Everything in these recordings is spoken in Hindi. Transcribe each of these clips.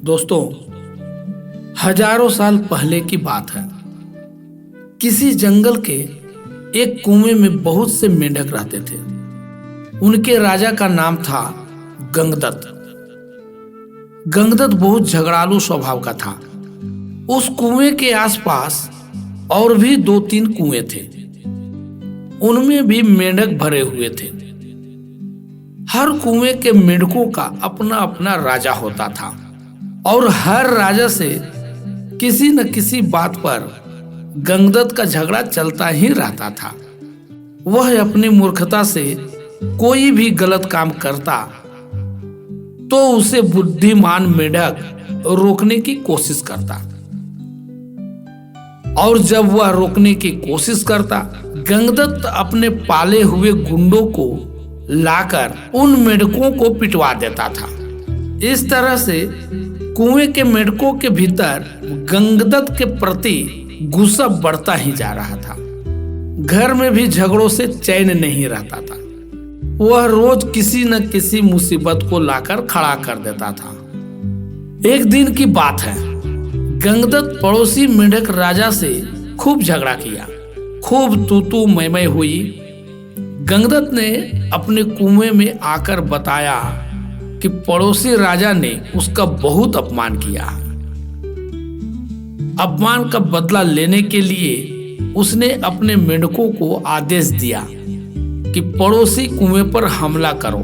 दोस्तों, हजारों साल पहले की बात है। किसी जंगल के एक कुएं में बहुत से मेंढक रहते थे। उनके राजा का नाम था गंगदत्त। गंगदत्त बहुत झगड़ालू स्वभाव का था। उस कुएं के आसपास और भी 2-3 कुएं थे। उनमें भी मेंढक भरे हुए थे। हर कुएं के मेंढकों का अपना अपना राजा होता था और हर राजा से किसी न किसी बात पर गंगदत्त का झगड़ा चलता ही रहता था। वह अपनी मूर्खता से कोई भी गलत काम करता तो उसे बुद्धिमान मेंढक रोकने की कोशिश करता, और जब वह रोकने की कोशिश करता, गंगदत्त अपने पाले हुए गुंडों को लाकर उन मेंढकों को पिटवा देता था। इस तरह से कुएं के मेंढकों के भीतर गंगदत्त के प्रति गुस्सा बढ़ता ही जा रहा था। घर में भी झगड़ों से चैन नहीं रहता था। वह रोज किसी न किसी मुसीबत को लाकर खड़ा कर देता था। एक दिन की बात है, गंगदत्त पड़ोसी मेंढक राजा से खूब झगड़ा किया। खूब तू मैं हुई। गंगदत्त ने अपने कुएं में आकर बताया कि पड़ोसी राजा ने उसका बहुत अपमान किया। अपमान का बदला लेने के लिए उसने अपने मेंढकों को आदेश दिया कि पड़ोसी कुएं पर हमला करो।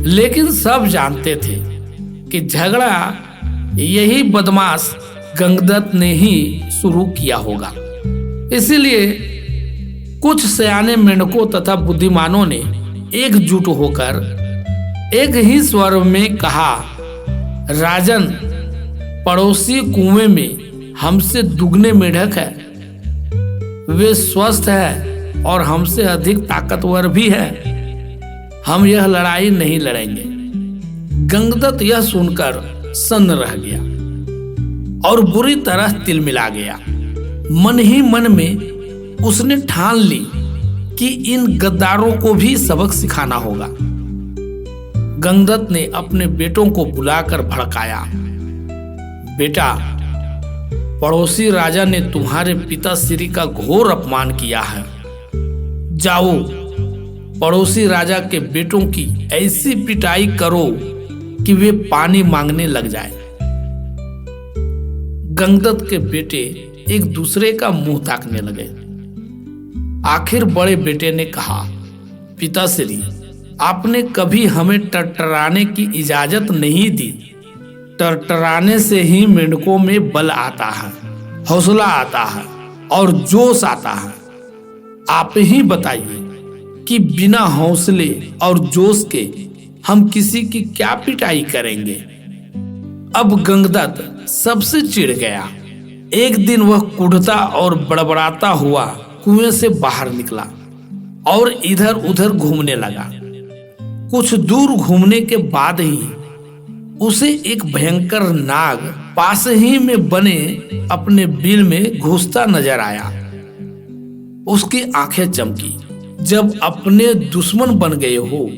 लेकिन सब जानते थे कि झगड़ा यही बदमाश गंगदत्त ने ही शुरू किया होगा। इसीलिए कुछ सयाने मेंढकों तथा बुद्धिमानों ने एकजुट होकर एक ही स्वर में कहा, राजन, पड़ोसी कुएं में हमसे दुगने मेंढक है। वे स्वस्थ है और हमसे अधिक ताकतवर भी है। हम यह लड़ाई नहीं लड़ेंगे। गंगदत्त यह सुनकर सन्न रह गया और बुरी तरह तिलमिला गया। मन ही मन में उसने ठान ली कि इन गद्दारों को भी सबक सिखाना होगा। गंगदत्त ने अपने बेटों को बुलाकर भड़काया, बेटा, पड़ोसी राजा ने तुम्हारे पिताश्री का घोर अपमान किया है। जाओ, पड़ोसी राजा के बेटों की ऐसी पिटाई करो कि वे पानी मांगने लग जाए। गंगदत्त के बेटे एक दूसरे का मुंह ताकने लगे। आखिर बड़े बेटे ने कहा, पिताश्री, आपने कभी हमें टरटराने की इजाजत नहीं दी। टरटराने से ही मेंढकों में बल आता है, हौसला आता है और जोश आता है। आप ही बताइए कि बिना हौसले और जोश के हम किसी की क्या पिटाई करेंगे। अब गंगदत्त सबसे चिढ़ गया। एक दिन वह कुढ़ता और बड़बड़ाता हुआ कुएं से बाहर निकला और इधर उधर घूमने लगा। कुछ दूर घूमने के बाद ही उसे एक भयंकर नाग पास ही में बने अपने बिल में घुसता नजर आया। उसकी आंखें चमकी। जब अपने दुश्मन बन गए हो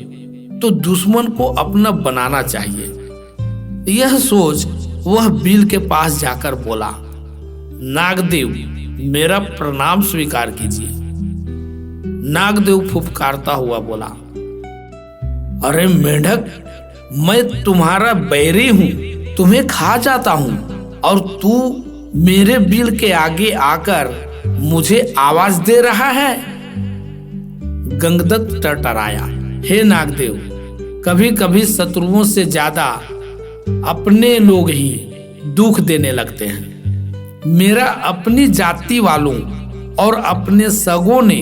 तो दुश्मन को अपना बनाना चाहिए। यह सोच वह बिल के पास जाकर बोला, नागदेव, मेरा प्रणाम स्वीकार कीजिए। नागदेव फुफकारता हुआ बोला, अरे मेंढक, मैं तुम्हारा बैरी हूं, तुम्हें खा जाता हूं और तू मेरे बिल के आगे आकर मुझे आवाज दे रहा है। गंगदत्त टरटराया, हे नागदेव, कभी कभी शत्रुओं से ज्यादा अपने लोग ही दुख देने लगते हैं। मेरा अपनी जाति वालों और अपने सगों ने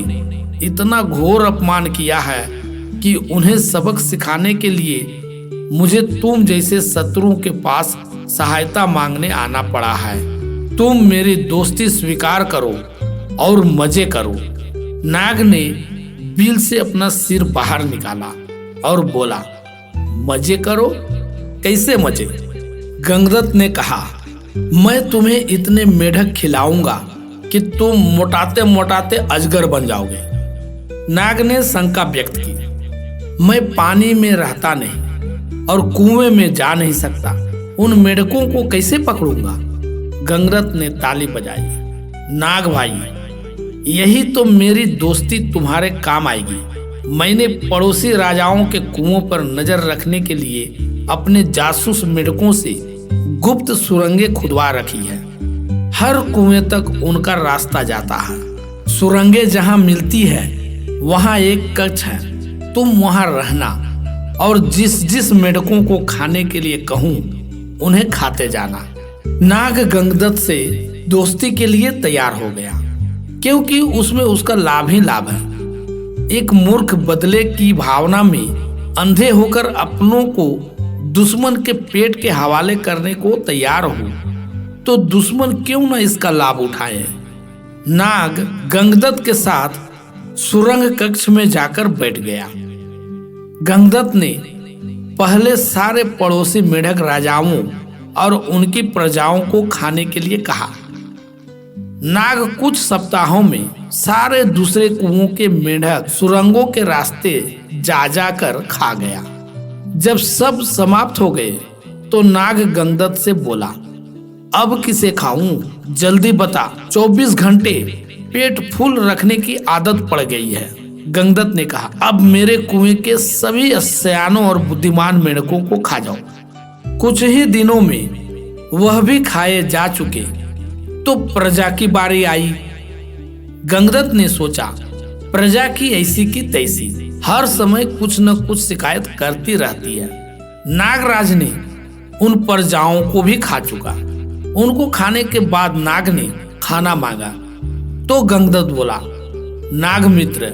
इतना घोर अपमान किया है कि उन्हें सबक सिखाने के लिए मुझे तुम जैसे शत्रुओं के पास सहायता मांगने आना पड़ा है। तुम मेरी दोस्ती स्वीकार करो और मजे करो। नाग ने बिल से अपना सिर बाहर निकाला और बोला, मजे करो? कैसे मजे? गंगदत्त ने कहा, मैं तुम्हें इतने मेंढक खिलाऊंगा कि तुम मोटाते मोटाते अजगर बन जाओगे। नाग ने शंका व्यक्त की, मैं पानी में रहता नहीं, और कुएं में जा नहीं सकता, उन मेढकों को कैसे पकड़ूंगा? गंगरथ ने ताली बजाई। नाग भाई, यही तो मेरी दोस्ती तुम्हारे काम आएगी। मैंने पड़ोसी राजाओं के कुओं पर नजर रखने के लिए अपने जासूस मेढकों से गुप्त सुरंगें खुदवा रखी है। हर कुएं तक उनका रास्ता जाता है। सुरंगें जहां मिलती है वहां एक कक्ष है, तुम वहां रहना और जिस जिस मेढकों को खाने के लिए कहूं उन्हें खाते जाना। नाग गंगदत्त से दोस्ती के लिए तैयार हो गया, क्योंकि उसमें उसका लाभ ही लाभ है। एक मूर्ख बदले की भावना में अंधे होकर अपनों को दुश्मन के पेट के हवाले करने को तैयार हो तो दुश्मन क्यों न इसका लाभ उठाए। नाग गंगदत्त के साथ सुरंग कक्ष में जाकर बैठ गया। गंगदत्त ने पहले सारे पड़ोसी मेढक राजाओं और उनकी प्रजाओं को खाने के लिए कहा। नाग कुछ सप्ताहों में सारे दूसरे कुओं के मेढक सुरंगों के रास्ते जा जाकर खा गया। जब सब समाप्त हो गए तो नाग गंगदत्त से बोला, अब किसे खाऊं? जल्दी बता। 24 घंटे पेट फुल रखने की आदत पड़ गई है। गंगदत्त ने कहा, अब मेरे कुएं के सभी सयानों और बुद्धिमान मेढकों को खा जाओ। कुछ ही दिनों में वह भी खाए जा चुके तो प्रजा की बारी आई। गंगदत्त ने सोचा, प्रजा की ऐसी की तैसी हर समय कुछ न कुछ शिकायत करती रहती है। नागराज ने उन प्रजाओं को भी खा चुका। उनको खाने के बाद नाग ने खाना मांगा तो गंगदत्त बोला, नाग मित्र,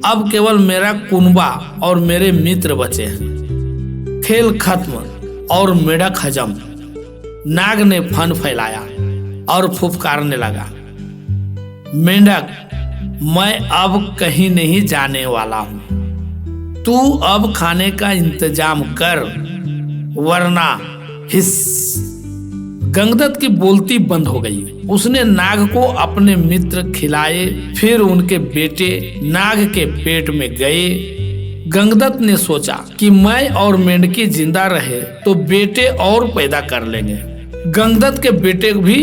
अब केवल मेरा कुनबा और मेरे मित्र बचे हैं। खेल खत्म और मेढक हजम। नाग ने फन फैलाया और फुफकारने लगा, मेंढक, मैं अब कहीं नहीं जाने वाला हूं। तू अब खाने का इंतजाम कर, वरना हिस। गंगदत्त की बोलती बंद हो गई। उसने नाग को अपने मित्र खिलाए, फिर उनके बेटे नाग के पेट में गए। गंगदत्त ने सोचा कि मैं और मेंढकी जिंदा रहे तो बेटे और पैदा कर लेंगे। गंगदत्त के बेटे भी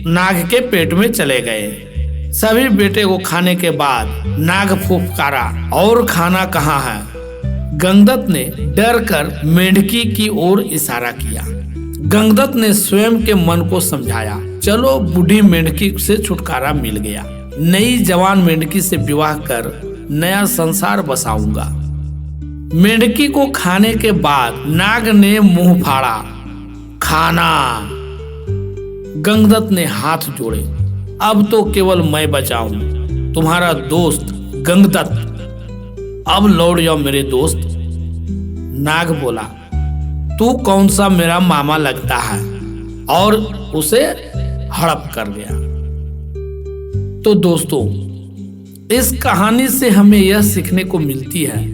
नाग के पेट में चले गए। सभी बेटे को खाने के बाद नाग फुफकारा, और खाना कहाँ है? गंगदत्त ने डर कर मेंढकी की ओर इशारा किया। गंगदत्त ने स्वयं के मन को समझाया, चलो बूढ़ी मेंढकी से छुटकारा मिल गया। नई जवान मेंढकी से विवाह कर नया संसार बसाऊंगा। मेंढकी को खाने के बाद नाग ने मुंह फाड़ा, खाना। गंगदत्त ने हाथ जोड़े, अब तो केवल मैं बचाऊं, तुम्हारा दोस्त गंगदत्त। अब लौट जाओ मेरे दोस्त। नाग बोला, तू कौन सा मेरा मामा लगता है, और उसे हड़प कर गया। तो दोस्तों, इस कहानी से हमें यह सीखने को मिलती है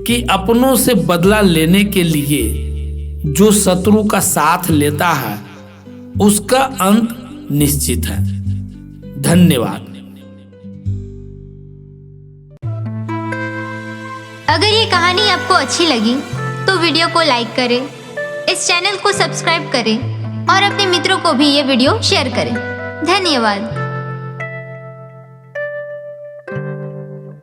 कि अपनों से बदला लेने के लिए जो शत्रु का साथ लेता है उसका अंत निश्चित है। धन्यवाद। अगर ये कहानी आपको अच्छी लगी तो वीडियो को लाइक करें, इस चैनल को सब्सक्राइब करें और अपने मित्रों को भी ये वीडियो शेयर करें। धन्यवाद।